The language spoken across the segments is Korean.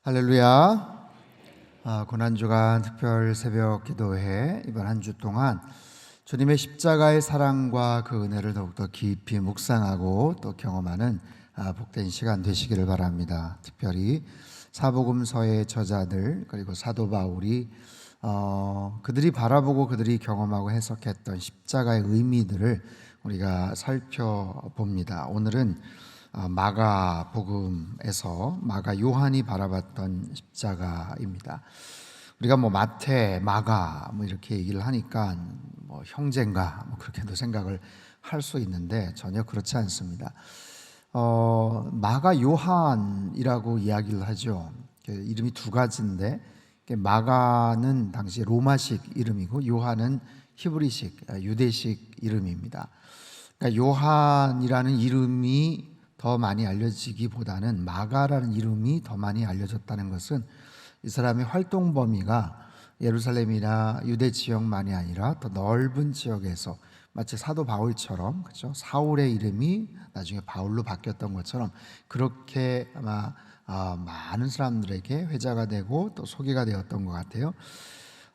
할렐루야. 고난주간 특별 새벽 기도회 이번 한 주 동안 주님의 십자가의 사랑과 그 은혜를 더욱더 깊이 묵상하고 또 경험하는 복된 시간 되시기를 바랍니다. 특별히 사복음서의 저자들 그리고 사도 바울이 그들이 바라보고 그들이 경험하고 해석했던 십자가의 의미들을 우리가 살펴봅니다. 오늘은 마가복음에서 마가 요한이 바라봤던 십자가입니다. 우리가 마태, 마가 이렇게 얘기를 하니까 형제인가 그렇게도 생각을 할 수 있는데 전혀 그렇지 않습니다. 마가 요한이라고 이야기를 하죠. 이름이 두 가지인데 마가는 당시 로마식 이름이고 요한은 히브리식, 유대식 이름입니다. 그러니까 요한이라는 이름이 더 많이 알려지기보다는 마가라는 이름이 더 많이 알려졌다는 것은 이 사람의 활동 범위가 예루살렘이나 유대 지역만이 아니라 더 넓은 지역에서 마치 사도 바울처럼 그렇죠? 사울의 이름이 나중에 바울로 바뀌었던 것처럼 그렇게 아마 많은 사람들에게 회자가 되고 또 소개가 되었던 것 같아요.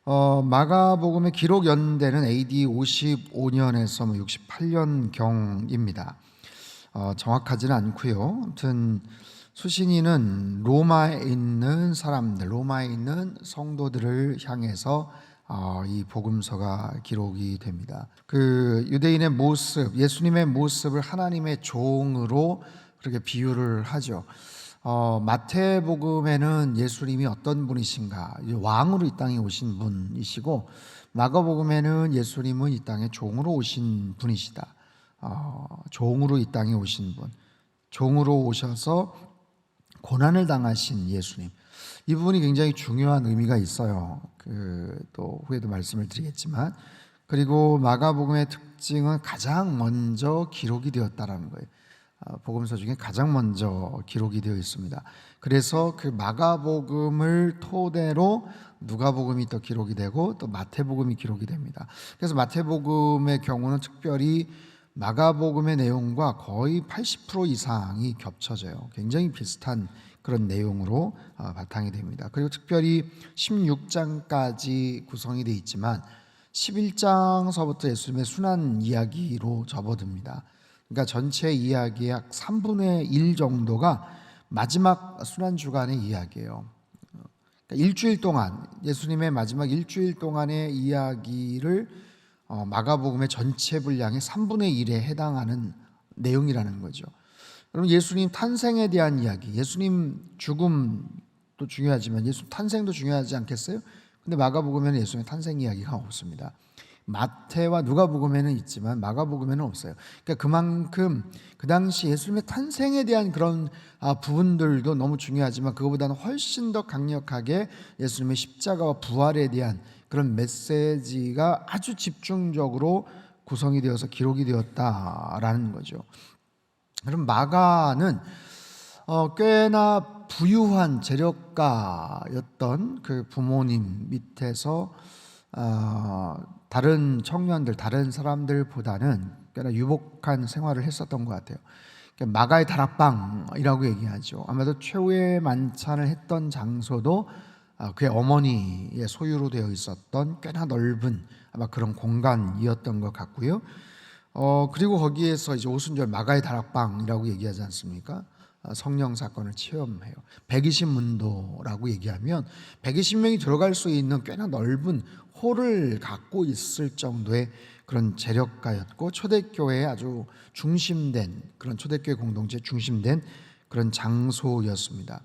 마가복음의 기록 연대는 AD 55년에서 68년경입니다. 정확하지는 않고요. 아무튼 수신인은 로마에 있는 사람들, 로마에 있는 성도들을 향해서 이 복음서가 기록이 됩니다. 그 유대인의 모습, 예수님의 모습을 하나님의 종으로 그렇게 비유를 하죠. 마태복음에는 예수님이 어떤 분이신가, 왕으로 이 땅에 오신 분이시고, 마가복음에는 예수님은 이 땅에 종으로 오신 분이시다. 종으로 이 땅에 오신 분, 종으로 오셔서 고난을 당하신 예수님, 이 부분이 굉장히 중요한 의미가 있어요. 또 후에도 말씀을 드리겠지만, 그리고 마가복음의 특징은 가장 먼저 기록이 되었다라는 거예요. 복음서 중에 가장 먼저 기록이 되어 있습니다. 그래서 그 마가복음을 토대로 누가복음이 또 기록이 되고 또 마태복음이 기록이 됩니다. 그래서 마태복음의 경우는 특별히 마가복음의 내용과 거의 80% 이상이 겹쳐져요. 굉장히 비슷한 그런 내용으로 바탕이 됩니다. 그리고 특별히 16장까지 구성이 되어 있지만 11장서부터 예수님의 순환 이야기로 접어듭니다. 그러니까 전체 이야기의 약 3분의 1 정도가 마지막 순환 주간의 이야기예요. 그러니까 일주일 동안 예수님의 마지막 일주일 동안의 이야기를 마가복음의 전체 분량의 3분의 1에 해당하는 내용이라는 거죠. 그럼 예수님 탄생에 대한 이야기, 예수님 죽음도 중요하지만 예수님 탄생도 중요하지 않겠어요? 근데 마가복음에는 예수님의 탄생 이야기가 없습니다. 마태와 누가복음에는 있지만 마가복음에는 없어요. 그러니까 그만큼 그 당시 예수님의 탄생에 대한 그런 부분들도 너무 중요하지만 그거보다는 훨씬 더 강력하게 예수님의 십자가와 부활에 대한 그런 메시지가 아주 집중적으로 구성이 되어서 기록이 되었다라는 거죠. 그럼 마가는 꽤나 부유한 재력가였던 그 부모님 밑에서 다른 청년들, 다른 사람들보다는 꽤나 유복한 생활을 했었던 것 같아요. 마가의 다락방이라고 얘기하죠. 아마도 최후의 만찬을 했던 장소도 그의 어머니의 소유로 되어 있었던 꽤나 넓은 아마 그런 공간이었던 것 같고요. 그리고 거기에서 이제 오순절 마가의 다락방이라고 얘기하지 않습니까? 성령 사건을 체험해요. 120문도라고 얘기하면 120명이 들어갈 수 있는 꽤나 넓은 홀을 갖고 있을 정도의 그런 재력가였고 초대교회의 아주 중심된 그런 초대교회 공동체 중심된 그런 장소였습니다.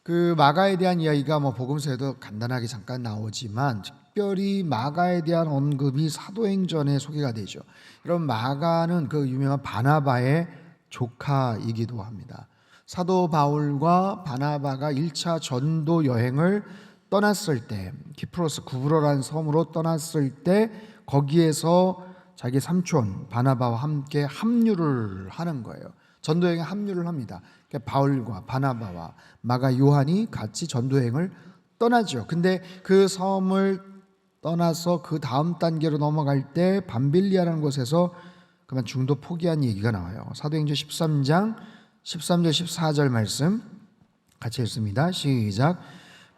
그 마가에 대한 이야기가 복음서에도 간단하게 잠깐 나오지만 특별히 마가에 대한 언급이 사도행전에 소개가 되죠. 그럼 마가는 그 유명한 바나바의 조카이기도 합니다. 사도 바울과 바나바가 1차 전도 여행을 떠났을 때 키프로스 구브로라는 섬으로 떠났을 때 거기에서 자기 삼촌 바나바와 함께 합류를 하는 거예요. 전도여행에 합류를 합니다. 그러니까 바울과 바나바와 마가 요한이 같이 전도여행을 떠나죠. 근데 그 섬을 떠나서 그 다음 단계로 넘어갈 때 밤빌리아라는 곳에서 그만 중도 포기한 얘기가 나와요. 사도행전 13장 13절 14절 말씀, 같이 읽습니다. 시작.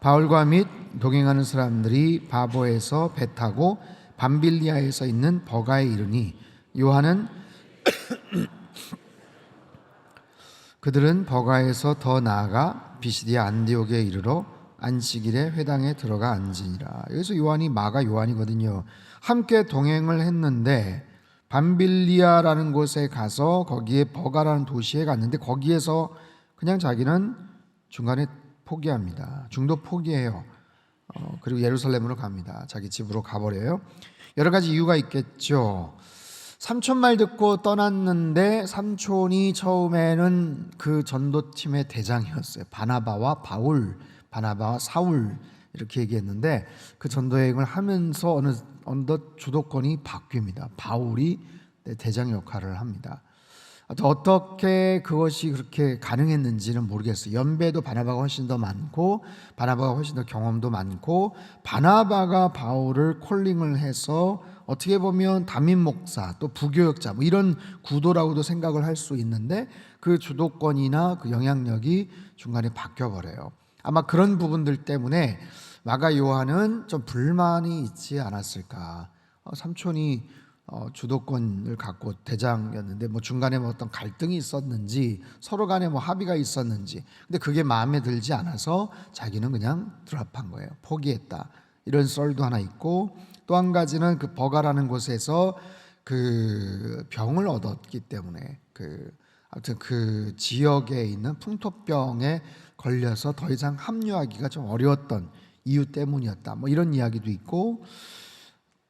바울과 및 동행하는 사람들이 바보에서 배 타고 밤빌리아에서 있는 버가에 이르니 요한은 그들은 버가에서 더 나아가 비시디아 안디옥에 이르러 안식일에 회당에 들어가 앉으니라. 여기서 요한이 마가 요한이거든요. 함께 동행을 했는데 밤빌리아라는 곳에 가서 거기에 버가라는 도시에 갔는데 거기에서 그냥 자기는 중간에 포기합니다. 중도 포기해요. 그리고 예루살렘으로 갑니다. 자기 집으로 가버려요. 여러 가지 이유가 있겠죠. 삼촌 말 듣고 떠났는데 삼촌이 처음에는 그 전도팀의 대장이었어요. 바나바와 바울, 바나바와 사울 이렇게 얘기했는데 그 전도여행을 하면서 어느덧 주도권이 바뀝니다. 바울이 대장 역할을 합니다. 어떻게 그것이 그렇게 가능했는지는 모르겠어요. 연배도 바나바가 훨씬 더 많고 바나바가 훨씬 더 경험도 많고 바나바가 바울을 콜링을 해서 어떻게 보면 담임 목사 또 부교역자 뭐 이런 구도라고도 생각을 할 수 있는데 그 주도권이나 그 영향력이 중간에 바뀌어버려요. 아마 그런 부분들 때문에 마가 요한은 좀 불만이 있지 않았을까. 삼촌이 주도권을 갖고 대장이었는데 뭐 중간에 뭐 어떤 갈등이 있었는지 서로 간에 뭐 합의가 있었는지 근데 그게 마음에 들지 않아서 자기는 그냥 드랍한 거예요. 포기했다. 이런 썰도 하나 있고 또 한 가지는 그 버가라는 곳에서 그 병을 얻었기 때문에 아무튼 그 지역에 있는 풍토병에 걸려서 더 이상 합류하기가 좀 어려웠던 이유 때문이었다. 뭐 이런 이야기도 있고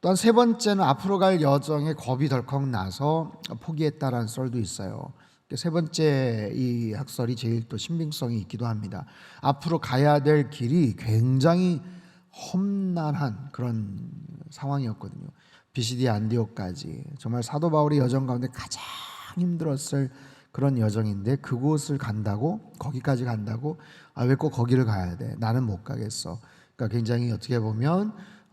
또한 세 번째는 앞으로 갈 여정에 겁이 덜컥 나서 포기했다라는 썰도 있어요. 세 번째 이 학설이 제일 또 신빙성이 있기도 합니다. 앞으로 가야 될 길이 굉장히 험난한 그런 상황이었거든요. 비시디아 안디옥까지 정말 사도 바울의 여정 가운데 가장 힘들었을 그런 여정인데 그곳을 간다고 거기까지 간다고 왜 꼭 거기를 가야 돼? 나는 못 가겠어. 그러니까 굉장히 어떻게 보면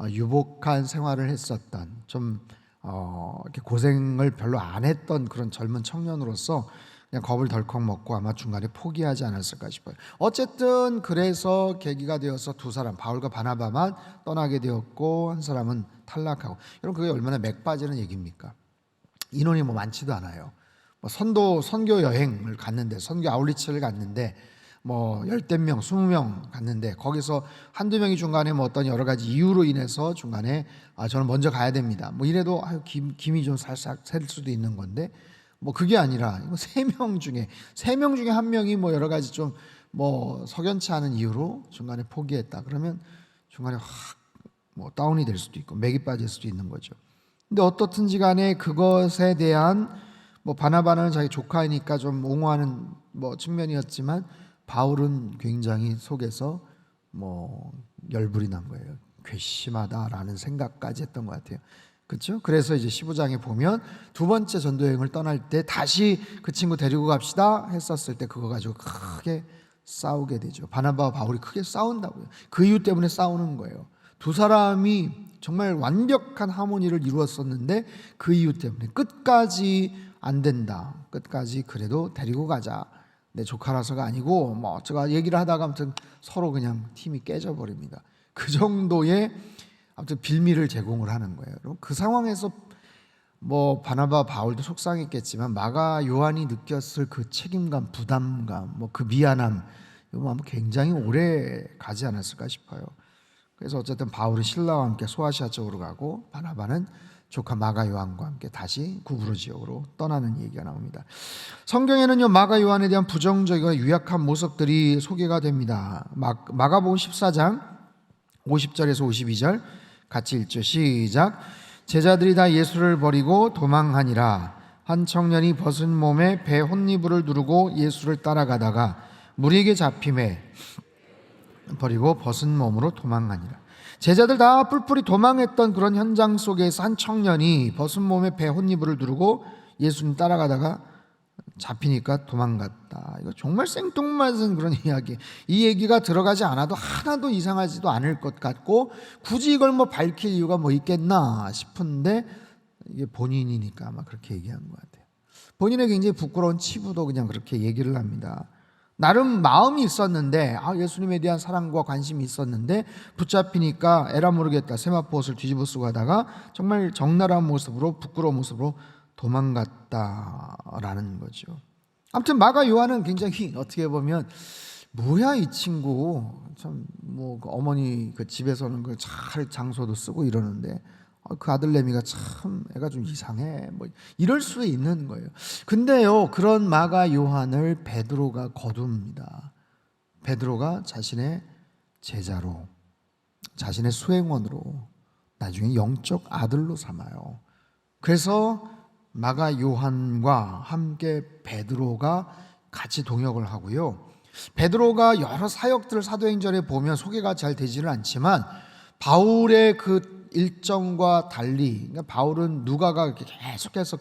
유복한 생활을 했었던 좀 이렇게 고생을 별로 안 했던 그런 젊은 청년으로서 그냥 겁을 덜컥 먹고 아마 중간에 포기하지 않았을까 싶어요. 어쨌든 그래서 계기가 되어서 두 사람 바울과 바나바만 떠나게 되었고 한 사람은 탈락하고 여러분 그게 얼마나 맥 빠지는 얘기입니까? 인원이 뭐 많지도 않아요. 뭐 선교 여행을 갔는데 선교 아울리치를 갔는데 뭐 열댓 명, 20명 갔는데 거기서 한두 명이 중간에 뭐 어떤 여러 가지 이유로 인해서 중간에 저는 먼저 가야 됩니다. 뭐 이래도 김이 좀 살짝 셀 수도 있는 건데 뭐 그게 아니라 세 명 중에 한 명이 뭐 여러 가지 좀 뭐 석연치 않은 이유로 중간에 포기했다. 그러면 중간에 확 뭐 다운이 될 수도 있고 맥이 빠질 수도 있는 거죠. 근데 어떻든지 간에 그것에 대한 뭐 바나바는 자기 조카이니까 좀 옹호하는 뭐 측면이었지만 바울은 굉장히 속에서 뭐 열불이 난 거예요. 괘씸하다라는 생각까지 했던 것 같아요. 그렇죠? 그래서 이제 15장에 보면 두 번째 전도여행을 떠날 때 다시 그 친구 데리고 갑시다 했었을 때 그거 가지고 크게 싸우게 되죠. 바나바와 바울이 크게 싸운다고요. 그 이유 때문에 싸우는 거예요. 두 사람이 정말 완벽한 하모니를 이루었었는데 그 이유 때문에 끝까지 안 된다. 끝까지 그래도 데리고 가자. 내 조카라서가 아니고 뭐 제가 얘기를 하다가 아무튼 서로 그냥 팀이 깨져버립니다. 그 정도의 아무튼 빌미를 제공을 하는 거예요. 그 상황에서 뭐 바나바 바울도 속상했겠지만 마가 요한이 느꼈을 그 책임감, 부담감, 뭐 그 미안함 이거 아마 굉장히 오래 가지 않았을까 싶어요. 그래서 어쨌든 바울은 신라와 함께 소아시아 쪽으로 가고 바나바는 조카 마가 요한과 함께 다시 구브로 지역으로 떠나는 얘기가 나옵니다. 성경에는요 마가 요한에 대한 부정적이고 유약한 모습들이 소개가 됩니다. 마가복음 14장 50절에서 52절 같이 읽죠. 시작. 제자들이 다 예수를 버리고 도망하니라. 한 청년이 벗은 몸에 배 혼니부를 두르고 예수를 따라가다가 무리에게 잡힘에 버리고 벗은 몸으로 도망하니라. 제자들 다 뿔뿔이 도망했던 그런 현장 속에서 한 청년이 벗은 몸에 배 혼니부를 두르고 예수님 따라가다가 잡히니까 도망갔다. 이거 정말 생뚱맞은 그런 이야기. 이 얘기가 들어가지 않아도 하나도 이상하지도 않을 것 같고 굳이 이걸 뭐 밝힐 이유가 뭐 있겠나 싶은데 이게 본인이니까 아마 그렇게 얘기한 것 같아요. 본인의 굉장히 부끄러운 치부도 그냥 그렇게 얘기를 합니다. 나름 마음이 있었는데 예수님에 대한 사랑과 관심이 있었는데 붙잡히니까 에라 모르겠다 세마포옷을 뒤집어 쓰고 하다가 정말 적나라한 모습으로 부끄러운 모습으로 도망갔다라는 거죠. 아무튼 마가 요한은 굉장히 어떻게 보면 뭐야 이 친구 참 뭐 어머니 그 집에서는 그 잘 장소도 쓰고 이러는데 그 아들내미가 참 애가 좀 이상해 뭐 이럴 수 있는 거예요. 근데요 그런 마가 요한을 베드로가 거둡니다. 베드로가 자신의 제자로 자신의 수행원으로 나중에 영적 아들로 삼아요. 그래서 마가 요한과 함께 베드로가 같이 동역을 하고요. 베드로가 여러 사역들을 사도행전에 보면 소개가 잘 되지는 않지만 바울의 그 일정과 달리 그러니까 바울은 누가가 이렇게 계속해서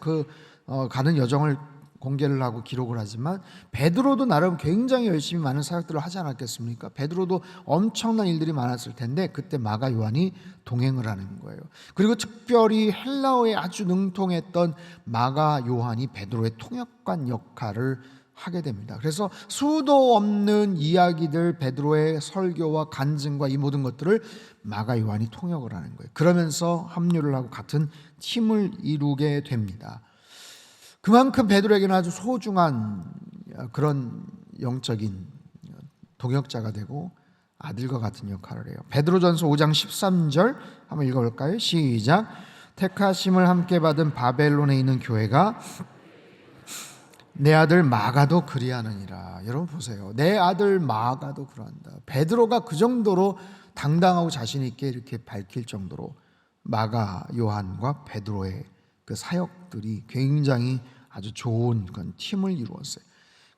가는 여정을 공개를 하고 기록을 하지만 베드로도 나름 굉장히 열심히 많은 사역들을 하지 않았겠습니까? 베드로도 엄청난 일들이 많았을 텐데 그때 마가 요한이 동행을 하는 거예요. 그리고 특별히 헬라어에 아주 능통했던 마가 요한이 베드로의 통역관 역할을 하게 됩니다. 그래서 수도 없는 이야기들 베드로의 설교와 간증과 이 모든 것들을 마가 요한이 통역을 하는 거예요. 그러면서 합류를 하고 같은 팀을 이루게 됩니다. 그만큼 베드로에게는 아주 소중한 그런 영적인 동역자가 되고 아들과 같은 역할을 해요. 베드로전서 5장 13절 한번 읽어볼까요? 시작. 택하심을 함께 받은 바벨론에 있는 교회가 내 아들 마가도 그리하느니라. 여러분 보세요. 내 아들 마가도 그러한다. 베드로가 그 정도로 당당하고 자신 있게 이렇게 밝힐 정도로 마가 요한과 베드로의 그 사역들이 굉장히 아주 좋은 그런 팀을 이루었어요.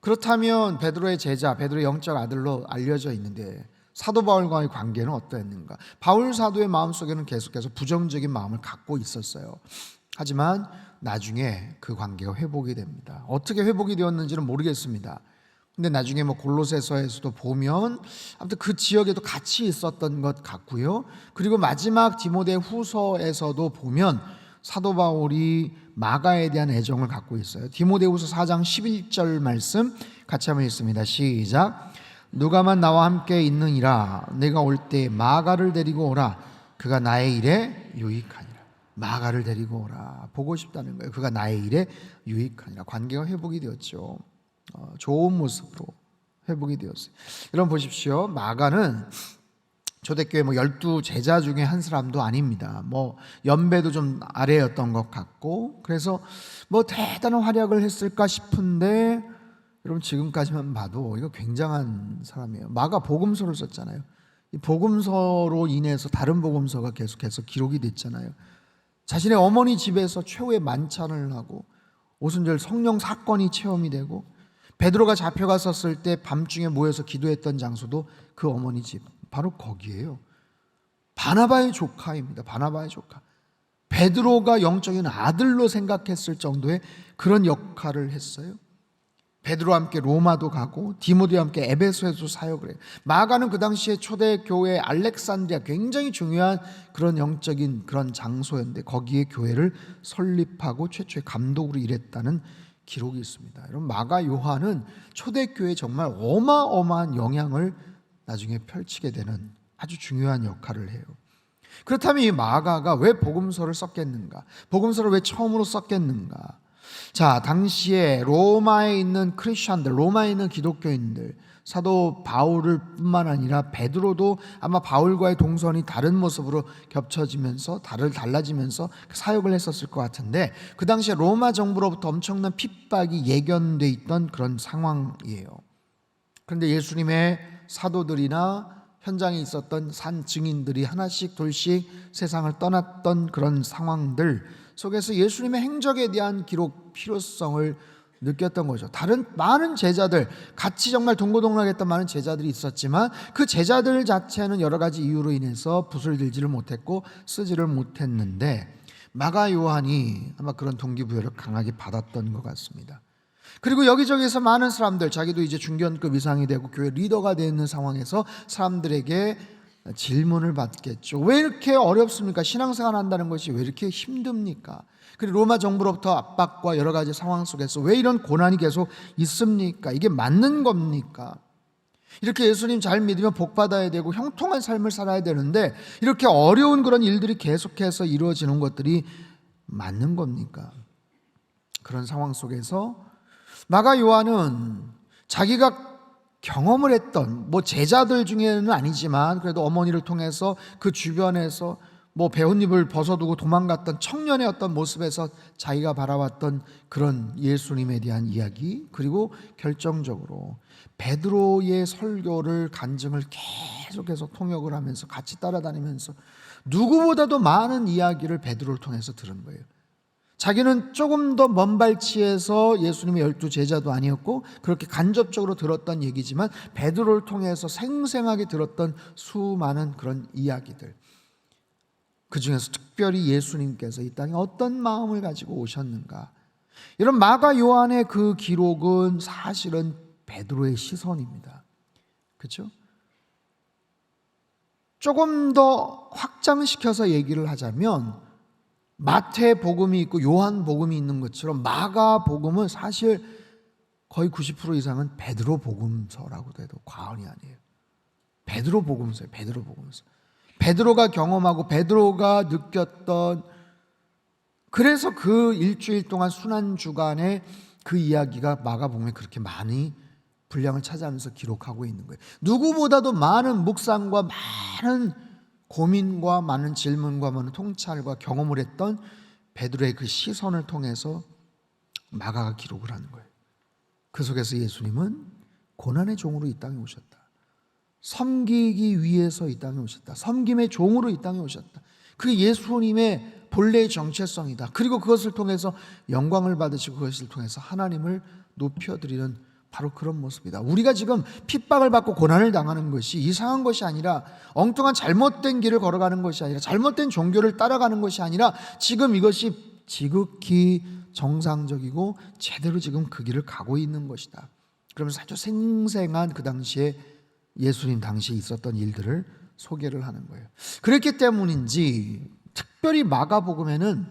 그렇다면 베드로의 제자, 베드로의 영적 아들로 알려져 있는데 사도 바울과의 관계는 어떠했는가? 바울 사도의 마음속에는 계속해서 부정적인 마음을 갖고 있었어요. 하지만 나중에 그 관계가 회복이 됩니다. 어떻게 회복이 되었는지는 모르겠습니다. 근데 나중에 뭐 골로새서에서도 보면 아무튼 그 지역에도 같이 있었던 것 같고요. 그리고 마지막 디모데 후서에서도 보면 사도 바울이 마가에 대한 애정을 갖고 있어요. 디모데후서 4장 11절 말씀 같이 한번 읽습니다. 시작. 누가만 나와 함께 있느니라. 내가 올 때 마가를 데리고 오라. 그가 나의 일에 유익하니라. 마가를 데리고 오라. 보고 싶다는 거예요. 그가 나의 일에 유익하니라. 관계가 회복이 되었죠. 좋은 모습으로 회복이 되었어요. 여러분 보십시오. 마가는 초대교회 12 제자 중에 한 사람도 아닙니다. 연배도 좀 아래였던 것 같고, 그래서 대단한 활약을 했을까 싶은데, 여러분 지금까지만 봐도 이거 굉장한 사람이에요. 마가 복음서를 썼잖아요. 이 복음서로 인해서 다른 복음서가 계속해서 기록이 됐잖아요. 자신의 어머니 집에서 최후의 만찬을 하고 오순절 성령 사건이 체험이 되고 베드로가 잡혀갔었을 때 밤중에 모여서 기도했던 장소도 그 어머니 집 바로 거기에요. 바나바의 조카입니다. 바나바의 조카. 베드로가 영적인 아들로 생각했을 정도의 그런 역할을 했어요. 베드로와 함께 로마도 가고 디모데와 함께 에베소에서 사역을 해요. 마가는 그 당시에 초대교회 알렉산드리아 굉장히 중요한 그런 영적인 그런 장소였는데 거기에 교회를 설립하고 최초의 감독으로 일했다는 기록이 있습니다. 여러분 마가 요한은 초대교회에 정말 어마어마한 영향을 나중에 펼치게 되는 아주 중요한 역할을 해요. 그렇다면 이 마가가 왜 복음서를 썼겠는가? 복음서를 왜 처음으로 썼겠는가? 자, 당시에 로마에 있는 크리스천들, 로마에 있는 기독교인들, 사도 바울을 뿐만 아니라 베드로도 아마 바울과의 동선이 다른 모습으로 겹쳐지면서 달라지면서 사역을 했었을 것 같은데 그 당시에 로마 정부로부터 엄청난 핍박이 예견돼 있던 그런 상황이에요. 그런데 예수님의 사도들이나 현장에 있었던 산 증인들이 하나씩 둘씩 세상을 떠났던 그런 상황들 속에서 예수님의 행적에 대한 기록 필요성을 느꼈던 거죠. 다른 많은 제자들, 같이 정말 동고동락했던 많은 제자들이 있었지만 그 제자들 자체는 여러 가지 이유로 인해서 붓을 들지를 못했고 쓰지를 못했는데 마가 요한이 아마 그런 동기부여를 강하게 받았던 것 같습니다. 그리고 여기저기서 많은 사람들, 자기도 이제 중견급 이상이 되고 교회 리더가 되어 있는 상황에서 사람들에게 질문을 받겠죠. 왜 이렇게 어렵습니까? 신앙생활 한다는 것이 왜 이렇게 힘듭니까? 그리고 로마 정부로부터 압박과 여러 가지 상황 속에서 왜 이런 고난이 계속 있습니까? 이게 맞는 겁니까? 이렇게 예수님 잘 믿으면 복 받아야 되고 형통한 삶을 살아야 되는데 이렇게 어려운 그런 일들이 계속해서 이루어지는 것들이 맞는 겁니까? 그런 상황 속에서 마가 요한은 자기가 경험을 했던 제자들 중에는 아니지만 그래도 어머니를 통해서 그 주변에서 배옷잎을 벗어두고 도망갔던 청년의 어떤 모습에서 자기가 바라봤던 그런 예수님에 대한 이야기, 그리고 결정적으로 베드로의 설교를 간증을 계속해서 통역을 하면서 같이 따라다니면서 누구보다도 많은 이야기를 베드로를 통해서 들은 거예요. 자기는 조금 더 먼 발치에서 예수님의 12 제자도 아니었고 그렇게 간접적으로 들었던 얘기지만 베드로를 통해서 생생하게 들었던 수많은 그런 이야기들, 그 중에서 특별히 예수님께서 이 땅에 어떤 마음을 가지고 오셨는가, 이런 마가 요한의 그 기록은 사실은 베드로의 시선입니다. 그렇죠? 조금 더 확장시켜서 얘기를 하자면 마태복음이 있고 요한복음이 있는 것처럼 마가복음은 사실 거의 90% 이상은 베드로복음서라고도 해도 과언이 아니에요. 베드로복음서예요. 베드로복음서. 베드로가 경험하고 베드로가 느꼈던, 그래서 그 일주일 동안 순환주간에 그 이야기가 마가복음에 그렇게 많이 분량을 차지하면서 기록하고 있는 거예요. 누구보다도 많은 묵상과 많은 고민과 많은 질문과 많은 통찰과 경험을 했던 베드로의 그 시선을 통해서 마가가 기록을 하는 거예요. 그 속에서 예수님은 고난의 종으로 이 땅에 오셨다. 섬기기 위해서 이 땅에 오셨다. 섬김의 종으로 이 땅에 오셨다. 그게 예수님의 본래의 정체성이다. 그리고 그것을 통해서 영광을 받으시고 그것을 통해서 하나님을 높여드리는 바로 그런 모습이다. 우리가 지금 핍박을 받고 고난을 당하는 것이 이상한 것이 아니라, 엉뚱한 잘못된 길을 걸어가는 것이 아니라, 잘못된 종교를 따라가는 것이 아니라, 지금 이것이 지극히 정상적이고 제대로 지금 그 길을 가고 있는 것이다. 그러면서 아주 생생한 그 당시에 예수님 당시에 있었던 일들을 소개를 하는 거예요. 그렇기 때문인지 특별히 마가복음에는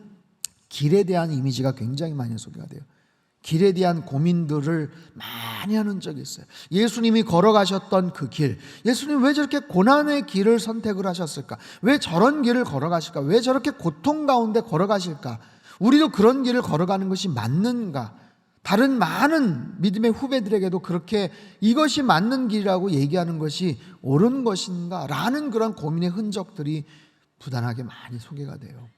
길에 대한 이미지가 굉장히 많이 소개가 돼요. 길에 대한 고민들을 많이 하는 적이 있어요. 예수님이 걸어가셨던 그 길, 예수님 왜 저렇게 고난의 길을 선택을 하셨을까? 왜 저런 길을 걸어가실까? 왜 저렇게 고통 가운데 걸어가실까? 우리도 그런 길을 걸어가는 것이 맞는가? 다른 많은 믿음의 후배들에게도 그렇게 이것이 맞는 길이라고 얘기하는 것이 옳은 것인가? 라는 그런 고민의 흔적들이 부단하게 많이 소개가 돼요.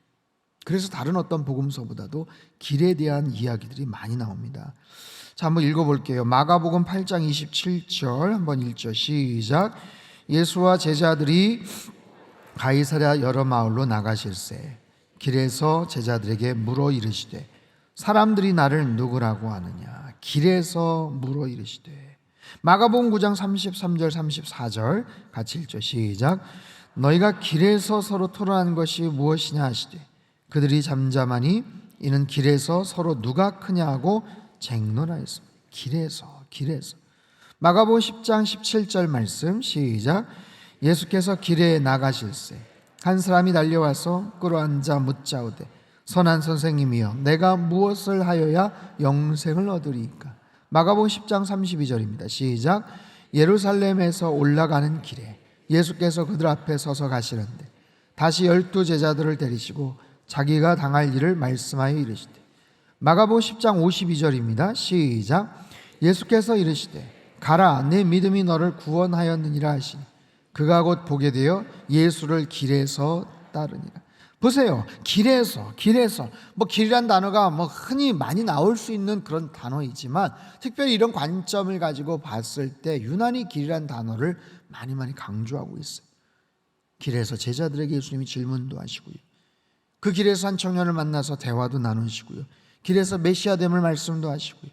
그래서 다른 어떤 복음서보다도 길에 대한 이야기들이 많이 나옵니다. 자, 한번 읽어볼게요. 마가복음 8장 27절 한번 읽죠. 시작. 예수와 제자들이 가이사랴 여러 마을로 나가실새 길에서 제자들에게 물어 이르시되 사람들이 나를 누구라고 하느냐? 길에서 물어 이르시되. 마가복음 9장 33절 34절 같이 읽죠. 시작. 너희가 길에서 서로 토론한 것이 무엇이냐 하시되 그들이 잠잠하니 이는 길에서 서로 누가 크냐 하고 쟁론하였습니다. 길에서. 마가복음 10장 17절 말씀 시작. 예수께서 길에 나가실새 한 사람이 달려와서 끌어앉아 묻자오되 선한 선생님이여 내가 무엇을 하여야 영생을 얻으리이까? 마가복음 10장 32절입니다. 시작. 예루살렘에서 올라가는 길에 예수께서 그들 앞에 서서 가시는데 다시 12 제자들을 데리시고 자기가 당할 일을 말씀하여 이르시되. 마가복음 10장 52절입니다. 시작. 예수께서 이르시되 가라 내 믿음이 너를 구원하였느니라 하시니 그가 곧 보게 되어 예수를 길에서 따르니라. 보세요. 길에서 길이란 단어가 흔히 많이 나올 수 있는 그런 단어이지만 특별히 이런 관점을 가지고 봤을 때 유난히 길이란 단어를 많이 강조하고 있어요. 길에서 제자들에게 예수님이 질문도 하시고요. 그 길에서 한 청년을 만나서 대화도 나누시고요. 길에서 메시아됨을 말씀도 하시고요.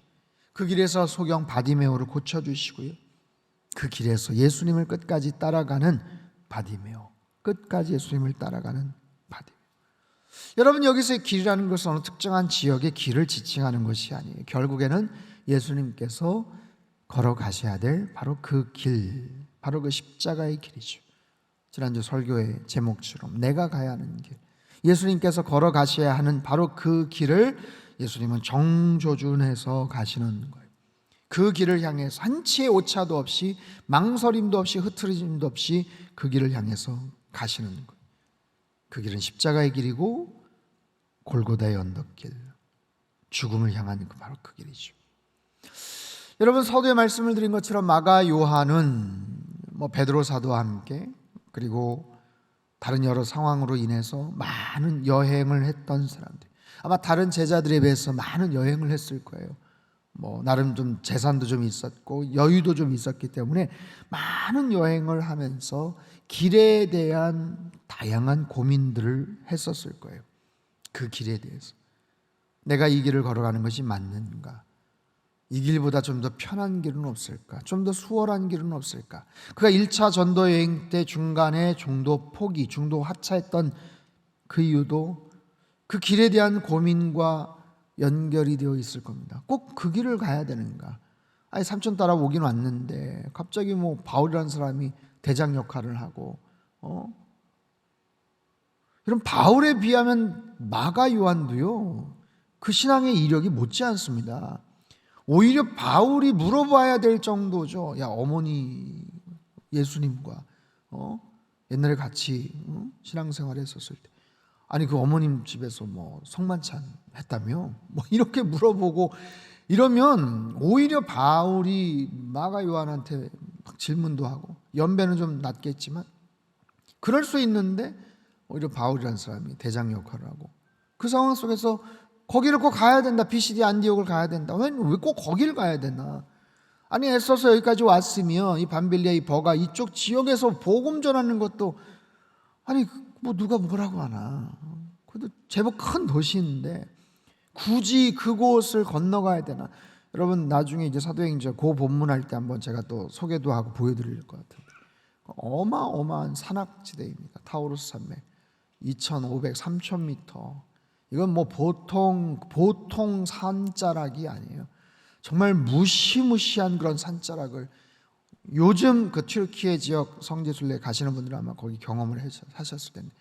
그 길에서 소경 바디메오를 고쳐주시고요. 그 길에서 예수님을 끝까지 따라가는 바디메오, 끝까지 예수님을 따라가는 바디메오. 여러분, 여기서의 길이라는 것은 어느 특정한 지역의 길을 지칭하는 것이 아니에요. 결국에는 예수님께서 걸어가셔야 될 바로 그 길, 바로 그 십자가의 길이죠. 지난주 설교의 제목처럼 내가 가야 하는 길, 예수님께서 걸어가셔야 하는 바로 그 길을 예수님은 정조준해서 가시는 거예요. 그 길을 향해서 한치의 오차도 없이 망설임도 없이 흐트러짐도 없이 그 길을 향해서 가시는 거예요. 그 길은 십자가의 길이고 골고다의 언덕길, 죽음을 향한 바로 그 길이죠. 여러분, 서두에 말씀을 드린 것처럼 마가 요한은 베드로 사도와 함께 그리고 다른 여러 상황으로 인해서 많은 여행을 했던 사람들, 아마 다른 제자들에 비해서 많은 여행을 했을 거예요. 나름 좀 재산도 좀 있었고 여유도 좀 있었기 때문에 많은 여행을 하면서 길에 대한 다양한 고민들을 했었을 거예요. 그 길에 대해서 내가 이 길을 걸어가는 것이 맞는가? 이 길보다 좀 더 편한 길은 없을까? 좀 더 수월한 길은 없을까? 그가 1차 전도 여행 때 중간에 중도 포기, 중도 하차했던 그 이유도 그 길에 대한 고민과 연결이 되어 있을 겁니다. 꼭 그 길을 가야 되는가? 아니, 삼촌 따라 오긴 왔는데 갑자기 바울이라는 사람이 대장 역할을 하고 이런 바울에 비하면 마가 요한도요, 그 신앙의 이력이 못지 않습니다. 오히려 바울이 물어봐야 될 정도죠. 야, 어머니 예수님과 옛날에 같이 신앙생활 했었을 때, 아니 그 어머님 집에서 성만찬 했다며? 이렇게 물어보고 이러면 오히려 바울이 마가 요한한테 막 질문도 하고, 연배는 좀 낮겠지만 그럴 수 있는데 오히려 바울이라는 사람이 대장 역할을 하고, 그 상황 속에서 거기를 꼭 가야 된다. BCD 안디옥을 가야 된다. 왜 꼭 거기를 가야 되나? 아니, 애써서 여기까지 왔으면 이 밤빌리아, 이 버가 이쪽 지역에서 복음 전하는 것도, 아니 누가 뭐라고 하나? 그래도 제법 큰 도시인데 굳이 그곳을 건너가야 되나? 여러분, 나중에 이제 사도행전 그 본문할 때 한번 제가 또 소개도 하고 보여드릴 것 같은데, 어마어마한 산악지대입니다. 타우루스 산맥 2,500, 3,000m. 이건 보통 산자락이 아니에요. 정말 무시무시한 그런 산자락을, 요즘 그 튀르키예 지역 성지순례 가시는 분들은 아마 거기 경험을 하셨을 텐데,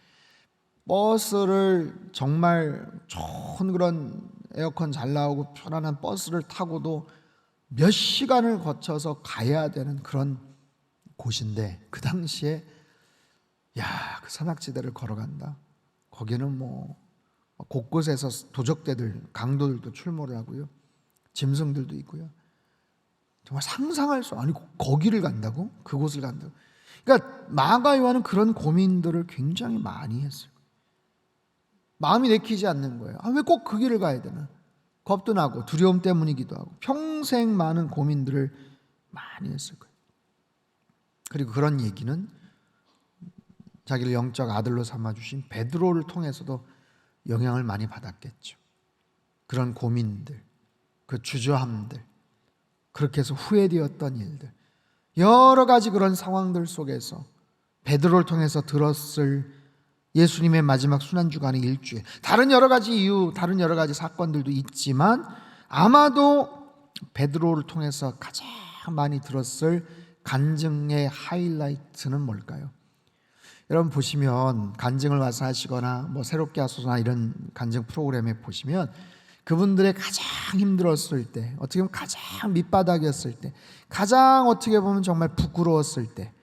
버스를 정말 좋은 그런 에어컨 잘 나오고 편안한 버스를 타고도 몇 시간을 거쳐서 가야 되는 그런 곳인데, 그 당시에 그 산악지대를 걸어간다. 거기는 곳곳에서 도적대들, 강도들도 출몰을 하고요, 짐승들도 있고요. 정말 상상할 수, 아니 거기를 간다고? 그곳을 간다고? 그러니까 마가 요한은 그런 고민들을 굉장히 많이 했어요. 마음이 내키지 않는 거예요. 왜 꼭 그 길을 가야 되나? 겁도 나고 두려움 때문이기도 하고 평생 많은 고민들을 많이 했을 거예요. 그리고 그런 얘기는 자기를 영적 아들로 삼아주신 베드로를 통해서도 영향을 많이 받았겠죠. 그런 고민들, 그 주저함들, 그렇게 해서 후회되었던 일들, 여러 가지 그런 상황들 속에서 베드로를 통해서 들었을 예수님의 마지막 순환주간의 일주일, 다른 여러 가지 이유, 다른 여러 가지 사건들도 있지만 아마도 베드로를 통해서 가장 많이 들었을 간증의 하이라이트는 뭘까요? 여러분 보시면 간증을 와서 하시거나 새롭게 하소서나 이런 간증 프로그램에 보시면 그분들의 가장 힘들었을 때, 어떻게 보면 가장 밑바닥이었을 때, 가장 어떻게 보면 정말 부끄러웠을 때,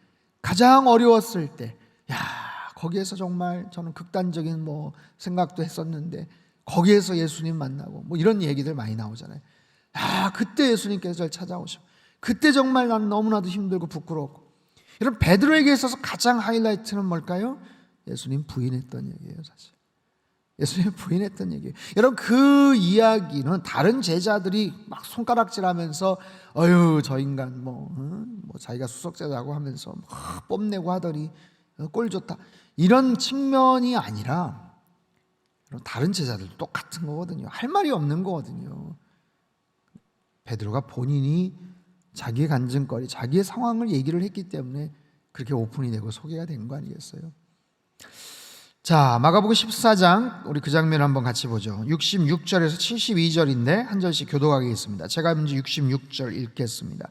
가장 어려웠을 때, 거기에서 정말 저는 극단적인 생각도 했었는데 거기에서 예수님 만나고 이런 얘기들 많이 나오잖아요. 그때 예수님께서 저를 찾아오시고, 그때 정말 나는 너무나도 힘들고 부끄럽고. 여러분, 베드로에게 있어서 가장 하이라이트는 뭘까요? 예수님 부인했던 얘기예요. 사실 예수님 부인했던 얘기예요. 여러분, 그 이야기는 다른 제자들이 막 손가락질하면서 저 인간 자기가 수석제자고 하면서 막 뽐내고 하더니 꼴 좋다, 이런 측면이 아니라 다른 제자들도 똑같은 거거든요. 할 말이 없는 거거든요. 베드로가 본인이 자기의 간증거리, 자기의 상황을 얘기를 했기 때문에 그렇게 오픈이 되고 소개가 된 거 아니겠어요? 자, 마가복음 14장, 우리 그 장면 한번 같이 보죠. 66절에서 72절인데 한 절씩 교독하겠습니다. 제가 먼저 66절 읽겠습니다.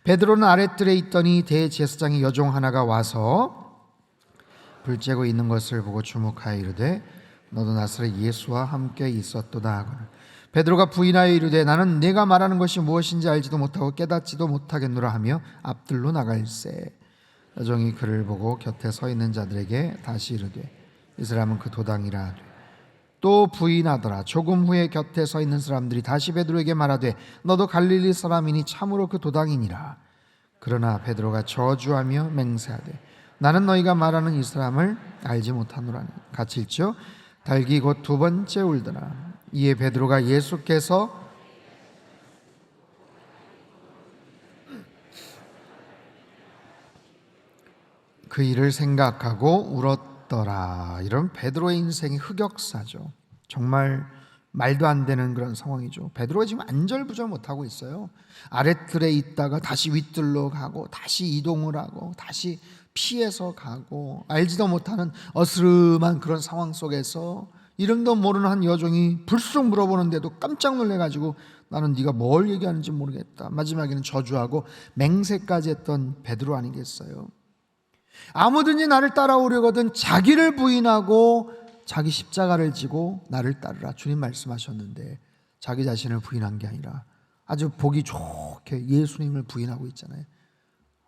베드로는 아랫뜰에 있더니 대제사장의 여종 하나가 와서 불 쬐고 있는 것을 보고 주목하여 이르되 너도 나사렛 예수와 함께 있었도다 하거늘 베드로가 부인하여 이르되 나는 네가 말하는 것이 무엇인지 알지도 못하고 깨닫지도 못하겠노라 하며 앞들로 나갈새 여종이 그를 보고 곁에 서 있는 자들에게 다시 이르되 이 사람은 그 도당이라 하되 또 부인하더라. 조금 후에 곁에 서 있는 사람들이 다시 베드로에게 말하되 너도 갈릴리 사람이니 참으로 그 도당이니라. 그러나 베드로가 저주하며 맹세하되 나는 너희가 말하는 이 사람을 알지 못하노라니. 같이 읽죠. 닭이 곧 두 번째 울더라. 이에 베드로가 예수께서 그 일을 생각하고 울었더라. 이런 베드로의 인생이 흑역사죠. 정말 말도 안 되는 그런 상황이죠. 베드로가 지금 안절부절 못하고 있어요. 아랫뜰에 있다가 다시 윗뜰로 가고 다시 이동을 하고 다시 피해서 가고 알지도 못하는 어스름한 그런 상황 속에서 이름도 모르는 한 여종이 불쑥 물어보는데도 깜짝 놀래가지고 나는 네가 뭘 얘기하는지 모르겠다. 마지막에는 저주하고 맹세까지 했던 베드로 아니겠어요? 아무든지 나를 따라오려거든 자기를 부인하고 자기 십자가를 지고 나를 따르라. 주님 말씀하셨는데 자기 자신을 부인한 게 아니라 아주 보기 좋게 예수님을 부인하고 있잖아요.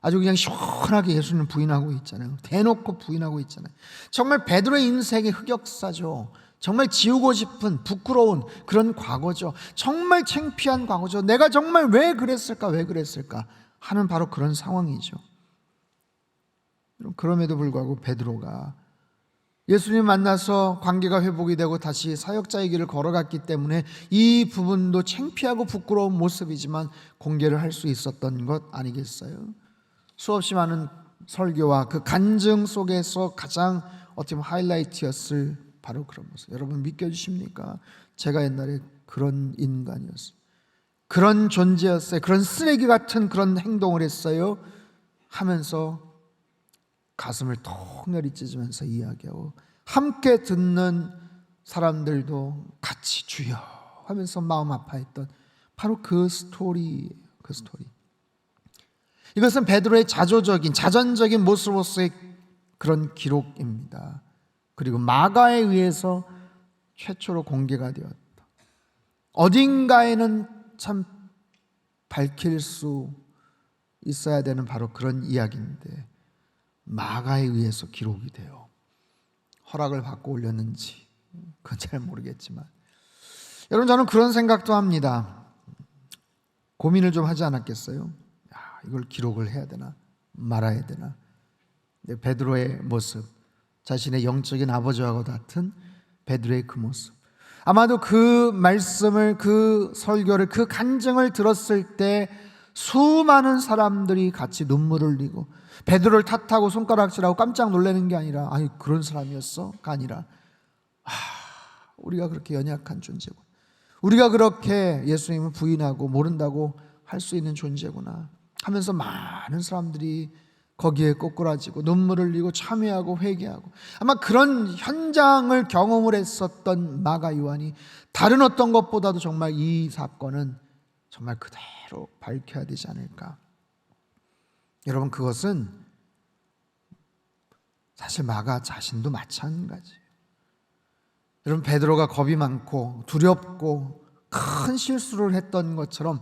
아주 그냥 시원하게 예수님을 부인하고 있잖아요. 대놓고 부인하고 있잖아요. 정말 베드로의 인생의 흑역사죠. 정말 지우고 싶은 부끄러운 그런 과거죠. 정말 창피한 과거죠. 내가 정말 왜 그랬을까 하는 바로 그런 상황이죠. 그럼에도 불구하고 베드로가 예수님 만나서 관계가 회복이 되고 다시 사역자의 길을 걸어갔기 때문에 이 부분도 창피하고 부끄러운 모습이지만 공개를 할 수 있었던 것 아니겠어요? 수없이 많은 설교와 그 간증 속에서 가장 어떻게 보면 하이라이트였을 바로 그런 모습. 여러분 믿겨주십니까? 제가 옛날에 그런 인간이었어요. 그런 존재였어요. 그런 쓰레기 같은 그런 행동을 했어요 하면서 가슴을 톡 내리찢으면서 이야기하고 함께 듣는 사람들도 같이 주여 하면서 마음 아파했던 바로 그 스토리. 이것은 베드로의 자전적인 모습으로서의 그런 기록입니다. 그리고 마가에 의해서 최초로 공개가 되었다. 어딘가에는 참 밝힐 수 있어야 되는 바로 그런 이야기인데 마가에 의해서 기록이 돼요. 허락을 받고 올렸는지 그건 잘 모르겠지만 여러분 저는 그런 생각도 합니다. 고민을 좀 하지 않았겠어요? 이걸 기록을 해야 되나 말아야 되나. 베드로의 모습, 자신의 영적인 아버지와 같은 베드로의 그 모습, 아마도 그 말씀을, 그 설교를, 그 간증을 들었을 때 수많은 사람들이 같이 눈물을 흘리고 베드로를 탓하고 손가락질하고 깜짝 놀라는 게 아니라 아니 그런 사람이었어가 아니라 우리가 그렇게 연약한 존재고 우리가 그렇게 예수님을 부인하고 모른다고 할 수 있는 존재구나 하면서 많은 사람들이 거기에 꼬꾸라지고 눈물을 흘리고 참회하고 회개하고 아마 그런 현장을 경험을 했었던 마가 요한이 다른 어떤 것보다도 정말 이 사건은 정말 그대로 밝혀야 되지 않을까. 여러분 그것은 사실 마가 자신도 마찬가지예요. 여러분 베드로가 겁이 많고 두렵고 큰 실수를 했던 것처럼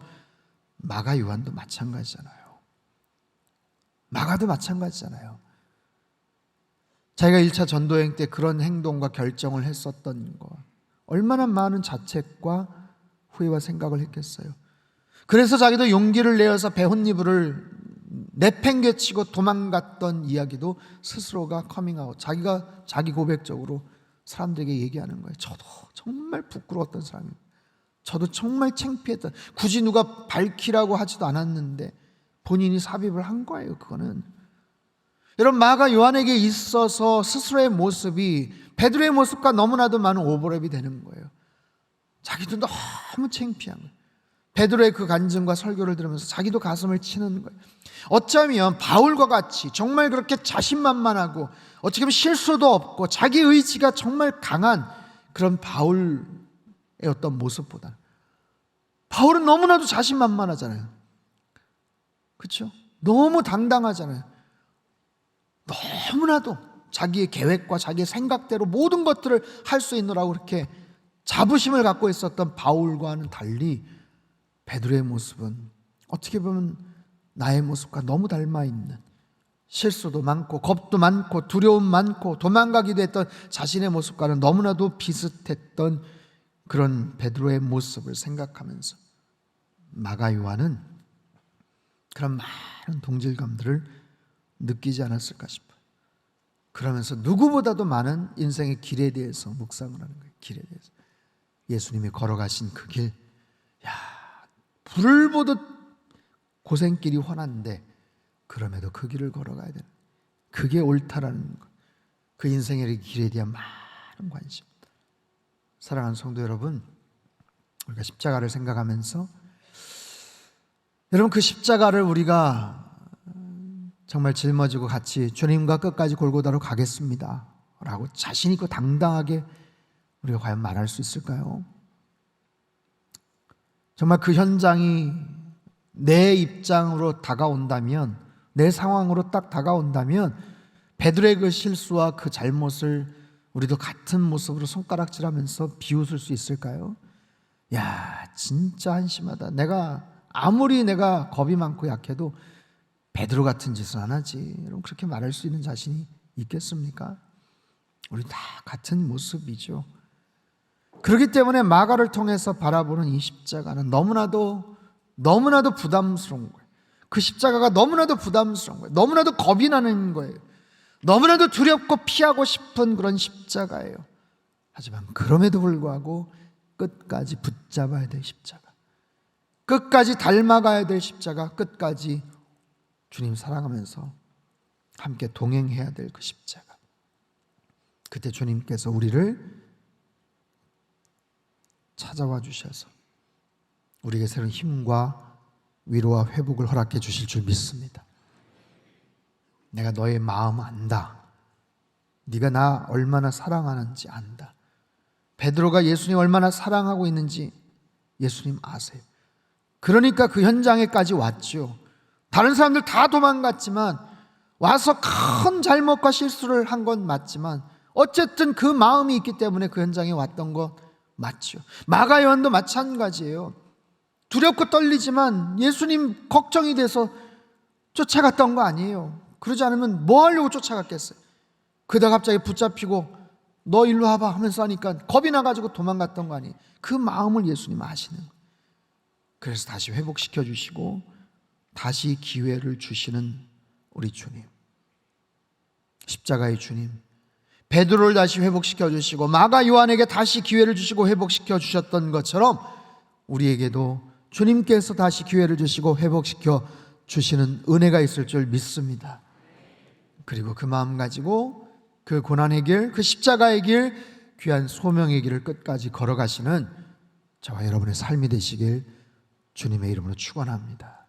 마가 요한도 마찬가지잖아요. 마가도 마찬가지잖아요. 자기가 1차 전도여행 때 그런 행동과 결정을 했었던 것 얼마나 많은 자책과 후회와 생각을 했겠어요. 그래서 자기도 용기를 내어서 배 혼니부를 내팽개치고 도망갔던 이야기도 스스로가 커밍아웃, 자기가 자기 고백적으로 사람들에게 얘기하는 거예요. 저도 정말 부끄러웠던 사람입니다. 저도 정말 창피했던, 굳이 누가 밝히라고 하지도 않았는데 본인이 삽입을 한 거예요. 그거는 여러분 마가 요한에게 있어서 스스로의 모습이 베드로의 모습과 너무나도 많은 오버랩이 되는 거예요. 자기도 너무 창피한 거예요. 베드로의 그 간증과 설교를 들으면서 자기도 가슴을 치는 거예요. 어쩌면 바울과 같이 정말 그렇게 자신만만하고 어떻게 보면 실수도 없고 자기 의지가 정말 강한 그런 바울의 어떤 모습보다 바울은 너무나도 자신만만하잖아요. 그렇죠? 너무 당당하잖아요. 너무나도 자기의 계획과 자기의 생각대로 모든 것들을 할 수 있느라고 그렇게 자부심을 갖고 있었던 바울과는 달리 베드로의 모습은 어떻게 보면 나의 모습과 너무 닮아 있는, 실수도 많고 겁도 많고 두려움 많고 도망가기도 했던 자신의 모습과는 너무나도 비슷했던 그런 베드로의 모습을 생각하면서 마가 요한은 그런 많은 동질감들을 느끼지 않았을까 싶어요. 그러면서 누구보다도 많은 인생의 길에 대해서 묵상을 하는 거예요. 길에 대해서. 예수님이 걸어가신 그 길, 불을 보듯 고생길이 훤한데 그럼에도 그 길을 걸어가야 되는, 그게 옳다라는 것, 그 인생의 길에 대한 많은 관심. 사랑하는 성도 여러분, 우리가 십자가를 생각하면서 여러분 그 십자가를 우리가 정말 짊어지고 같이 주님과 끝까지 골고다로 가겠습니다 라고 자신 있고 당당하게 우리가 과연 말할 수 있을까요? 정말 그 현장이 내 입장으로 다가온다면, 내 상황으로 딱 다가온다면 베드로의 그 실수와 그 잘못을 우리도 같은 모습으로 손가락질하면서 비웃을 수 있을까요? 야, 진짜 한심하다. 아무리 내가 겁이 많고 약해도 베드로 같은 짓은 안 하지. 여러분 그렇게 말할 수 있는 자신이 있겠습니까? 우리 다 같은 모습이죠. 그렇기 때문에 마가를 통해서 바라보는 이 십자가는 너무나도 부담스러운 거예요. 그 십자가가 너무나도 부담스러운 거예요. 너무나도 겁이 나는 거예요. 너무나도 두렵고 피하고 싶은 그런 십자가예요. 하지만 그럼에도 불구하고 끝까지 붙잡아야 될 십자가, 끝까지 닮아가야 될 십자가, 끝까지 주님 사랑하면서 함께 동행해야 될 그 십자가. 그때 주님께서 우리를 찾아와 주셔서 우리에게 새로운 힘과 위로와 회복을 허락해 주실 줄 믿습니다. 내가 너의 마음 안다. 네가 나 얼마나 사랑하는지 안다. 베드로가 예수님 얼마나 사랑하고 있는지 예수님 아세요. 그러니까 그 현장에까지 왔죠. 다른 사람들 다 도망갔지만 와서 큰 잘못과 실수를 한 건 맞지만 어쨌든 그 마음이 있기 때문에 그 현장에 왔던 것 맞죠. 마가 요한도 마찬가지예요. 두렵고 떨리지만 예수님 걱정이 돼서 쫓아갔던 거 아니에요. 그러지 않으면 뭐 하려고 쫓아갔겠어요. 그러다 갑자기 붙잡히고 너 일로 와봐 하면서 하니까 겁이 나가지고 도망갔던 거 아니에요. 그 마음을 예수님 아시는 거예요. 그래서 다시 회복시켜 주시고 다시 기회를 주시는 우리 주님, 십자가의 주님, 베드로를 다시 회복시켜 주시고 마가 요한에게 다시 기회를 주시고 회복시켜 주셨던 것처럼 우리에게도 주님께서 다시 기회를 주시고 회복시켜 주시는 은혜가 있을 줄 믿습니다. 그리고 그 마음 가지고 그 고난의 길, 그 십자가의 길, 귀한 소명의 길을 끝까지 걸어가시는 저와 여러분의 삶이 되시길 주님의 이름으로 축원합니다.